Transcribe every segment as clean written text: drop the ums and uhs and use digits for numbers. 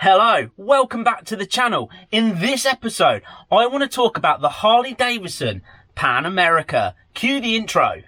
Hello, welcome back to the channel. In this episode, I want to talk about the Harley Davidson Pan America. Cue the intro.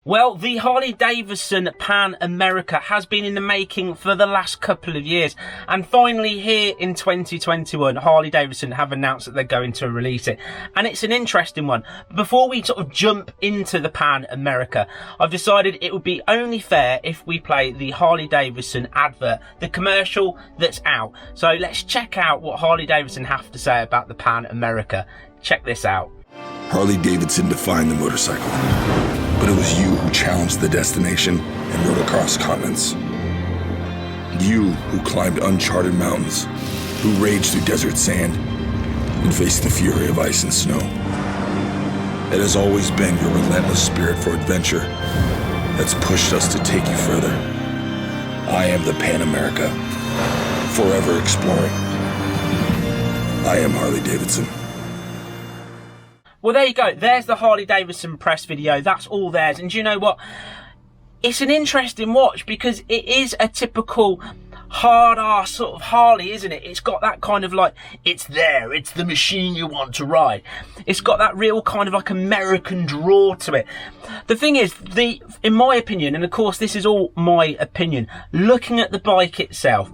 Well, the Harley Davidson Pan America has been in the making for the last couple of years, and finally here in 2021 Harley Davidson have announced that they're going to release it, and it's an interesting one. Before we sort of jump into the Pan America, I've decided it would be only fair if we play the Harley Davidson advert, the commercial that's out. So let's check out what Harley Davidson have to say about the Pan America. Check this out. Harley Davidson defined the motorcycle, but it was you who challenged the destination and rode across continents. You who climbed uncharted mountains, who raged through desert sand and faced the fury of ice and snow. It has always been your relentless spirit for adventure that's pushed us to take you further. I am the Pan America, forever exploring. I am Harley Davidson. Well, there you go. There's the Harley Davidson press video. That's all theirs. And do you know what? It's an interesting watch because it is a typical hard-ass sort of Harley, isn't it? It's got that kind of like, it's there. It's the machine you want to ride. It's got that real kind of like American draw to it. The thing is, in my opinion, and of course this is all my opinion, looking at the bike itself,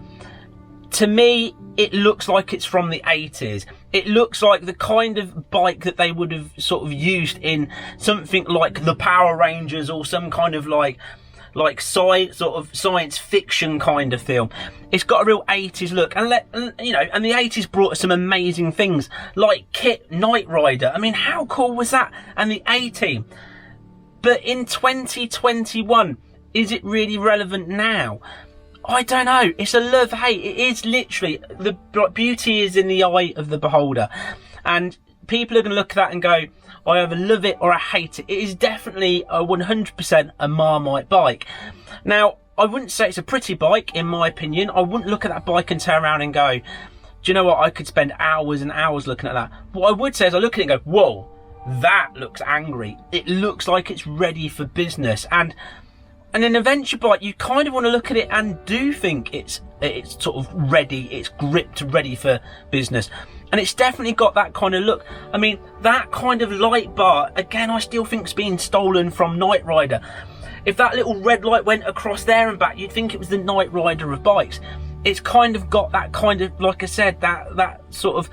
to me, it looks like it's from the 80s. It looks like the kind of bike that they would have sort of used in something like the Power Rangers or some kind of like science fiction kind of film. It's got a real 80s look, and the 80s brought us some amazing things like Kit Knight Rider. I mean, how cool was that? And the A-Team. But in 2021, is it really relevant now? I don't know. It's a love-hate. It is literally, the beauty is in the eye of the beholder. And people are going to look at that and go, I either love it or I hate it. It is definitely a 100% a Marmite bike. Now, I wouldn't say it's a pretty bike, in my opinion. I wouldn't look at that bike and turn around and go, do you know what? I could spend hours and hours looking at that. What I would say is I look at it and go, whoa, that looks angry. It looks like it's ready for business. And an adventure bike, you kind of want to look at it and do think it's sort of ready, it's gripped, ready for business. And it's definitely got that kind of look. I mean, that kind of light bar, again, I still think it's been stolen from Knight Rider. If that little red light went across there and back, you'd think it was the Knight Rider of bikes. It's kind of got that kind of, like I said, that sort of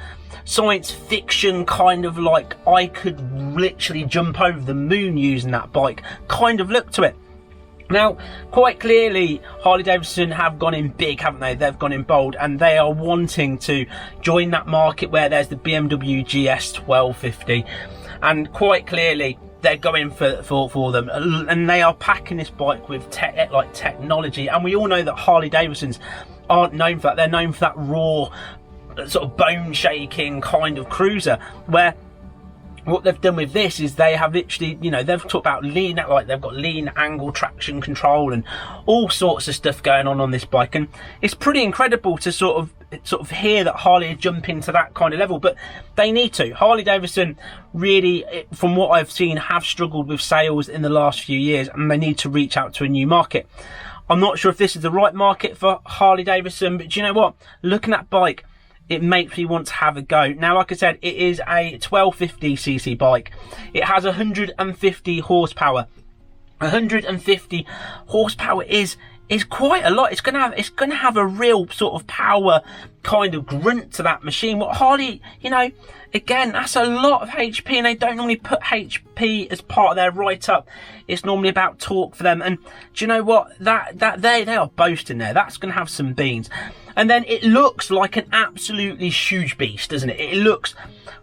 science fiction kind of like, I could literally jump over the moon using that bike kind of look to it. Now, quite clearly, Harley Davidson have gone in big, haven't they? They've gone in bold, and they are wanting to join that market where there's the BMW GS 1250, and quite clearly, they're going for them, and they are packing this bike with technology, and we all know that Harley Davidsons aren't known for that. They're known for that raw, sort of bone-shaking kind of cruiser, where what they've done with this is they have literally, they've talked about lean, like they've got lean angle traction control and all sorts of stuff going on this bike, and it's pretty incredible to sort of hear that Harley jump into that kind of level, but they need to. Harley Davidson really, from what I've seen, have struggled with sales in the last few years, and they need to reach out to a new market. I'm not sure if this is the right market for Harley Davidson, but do you know what? Looking at that bike, it makes me want to have a go. Now, like I said, it is a 1250cc bike. It has 150 horsepower. 150 horsepower is quite a lot. It's gonna have a real sort of power kind of grunt to that machine. What Harley, again, that's a lot of HP, and they don't normally put HP as part of their write-up. It's normally about torque for them. And do you know what? They are boasting there. That's gonna have some beans. And then it looks like an absolutely huge beast, doesn't it? It looks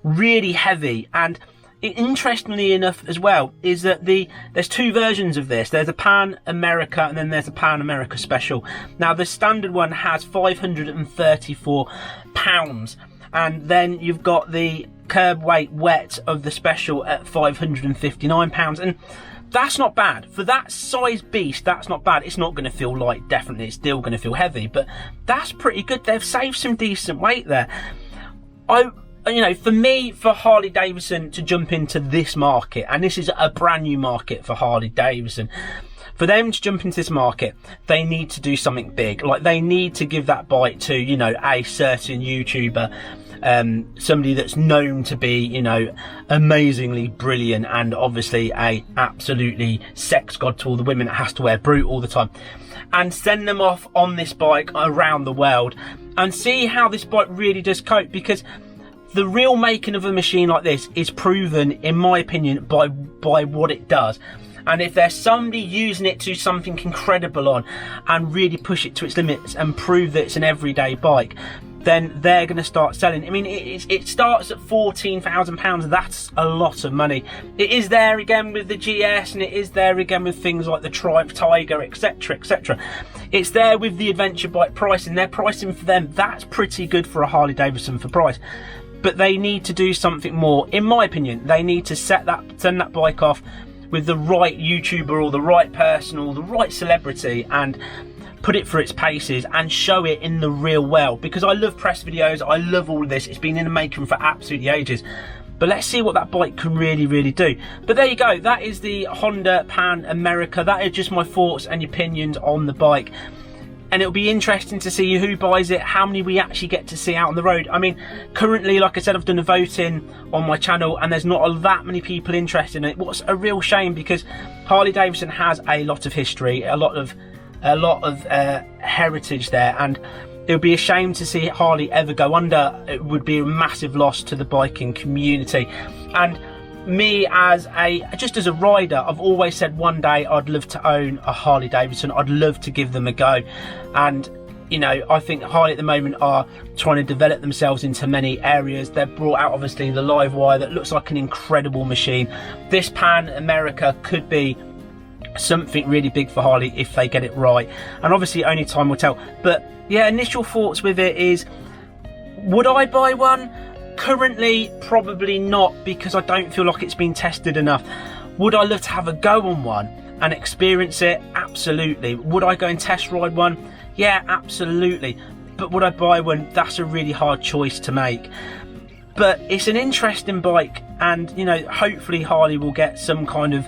really heavy, and interestingly enough as well is that there's two versions of this. There's a Pan America and then there's a Pan America Special. Now the standard one has 534 pounds, And then you've got the curb weight wet of the special at £559, and that's not bad. For that size beast, that's not bad. It's not going to feel light, definitely. It's still going to feel heavy, but that's pretty good. They've saved some decent weight there. You know, for me, for Harley Davidson to jump into this market, and this is a brand new market for Harley Davidson, for them to jump into this market, they need to do something big. Like, they need to give that bike to, you know, a certain YouTuber, somebody that's known to be, you know, amazingly brilliant, and obviously a absolutely sex god to all the women that has to wear Brute all the time, and send them off on this bike around the world and see how this bike really does cope. Because the real making of a machine like this is proven, in my opinion, by what it does. And if there's somebody using it to something incredible on and really push it to its limits and prove that it's an everyday bike, then they're going to start selling. I mean, it starts at £14,000. That's a lot of money. It is there again with the GS, and it is there again with things like the Triumph Tiger, etc, etc. It's there with the adventure bike pricing. Their pricing for them, that's pretty good for a Harley Davidson for price. But they need to do something more. In my opinion, they need to send that bike off with the right YouTuber or the right person or the right celebrity, and put it for its paces and show it in the real world. Because I love press videos, I love all of this. It's been in the making for absolutely ages. But let's see what that bike can really do. But there you go. That is the Honda Pan America. That is just my thoughts and opinions on the bike. And it'll be interesting to see who buys it, how many we actually get to see out on the road. I mean, currently, like I said, I've done a voting on my channel, and there's not that many people interested in it. What's a real shame, because Harley Davidson has a lot of history, a lot of heritage there, and it would be a shame to see Harley ever go under. It would be a massive loss to the biking community. And me as a rider, I've always said one day I'd love to own a Harley Davidson. I'd love to give them a go. And you know, I think Harley at the moment are trying to develop themselves into many areas. They've brought out obviously the live wire that looks like an incredible machine. This Pan America could be something really big for Harley if they get it right, and obviously only time will tell. But yeah, initial thoughts with it is, would I buy one? Currently, probably not, because I don't feel like it's been tested enough. Would I love to have a go on one and experience it? Absolutely. Would I go and test ride one? Yeah, absolutely. But would I buy one? That's a really hard choice to make. But it's an interesting bike, and you know, hopefully Harley will get some kind of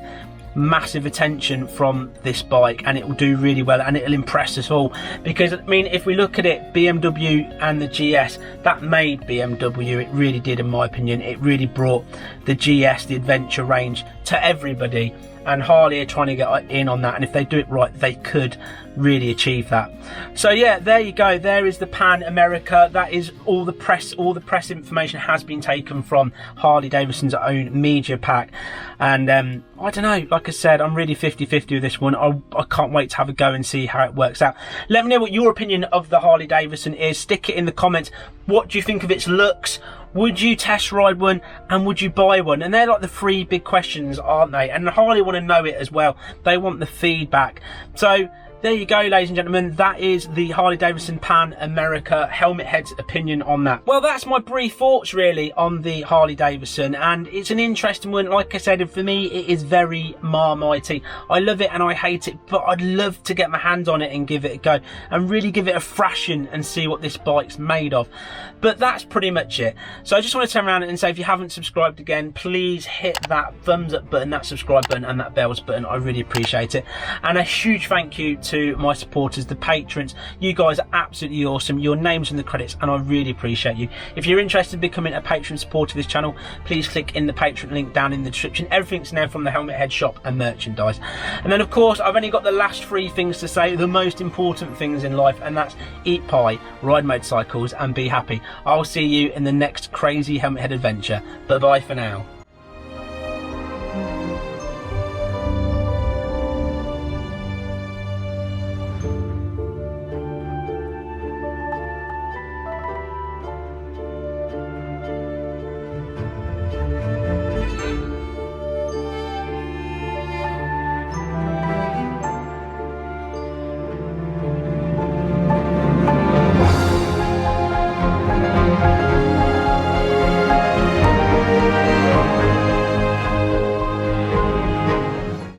massive attention from this bike, and it will do really well, and it'll impress us all. Because I mean, if we look at it, BMW and the GS, that made BMW. It really did, in my opinion. It really brought the GS, the adventure range, to everybody, and Harley are trying to get in on that, and if they do it right, they could really achieve that. So yeah, there you go. There is the Pan America. That is all the press information has been taken from Harley Davidson's own media pack. And I don't know, like I said, I'm really 50-50 with this one. I can't wait to have a go and see how it works out. Let me know what your opinion of the Harley Davidson is. Stick it in the comments. What do you think of its looks? Would you test ride one, and would you buy one? And they're like the three big questions, aren't they? And Harley want to know it as well. They want the feedback. So there you go, ladies and gentlemen. That is the Harley Davidson Pan America helmet head's opinion on that. Well, that's my brief thoughts really on the Harley Davidson, and it's an interesting one. Like I said, for me, it is very Marmitey. I love it and I hate it, but I'd love to get my hands on it and give it a go and really give it a thrashing and see what this bike's made of. But that's pretty much it. So I just want to turn around and say, if you haven't subscribed again, please hit that thumbs up button, that subscribe button, and that bells button. I really appreciate it. And a huge thank you to my supporters, the patrons. You guys are absolutely awesome. Your name's in the credits, and I really appreciate you. If you're interested in becoming a patron supporter of this channel, please click in the Patreon link down in the description. Everything's in there, from the helmet head shop and merchandise. And then of course, I've only got the last three things to say, the most important things in life, and that's eat pie, ride motorcycles, and be happy. I'll see you in the next crazy helmet head adventure. Bye bye for now.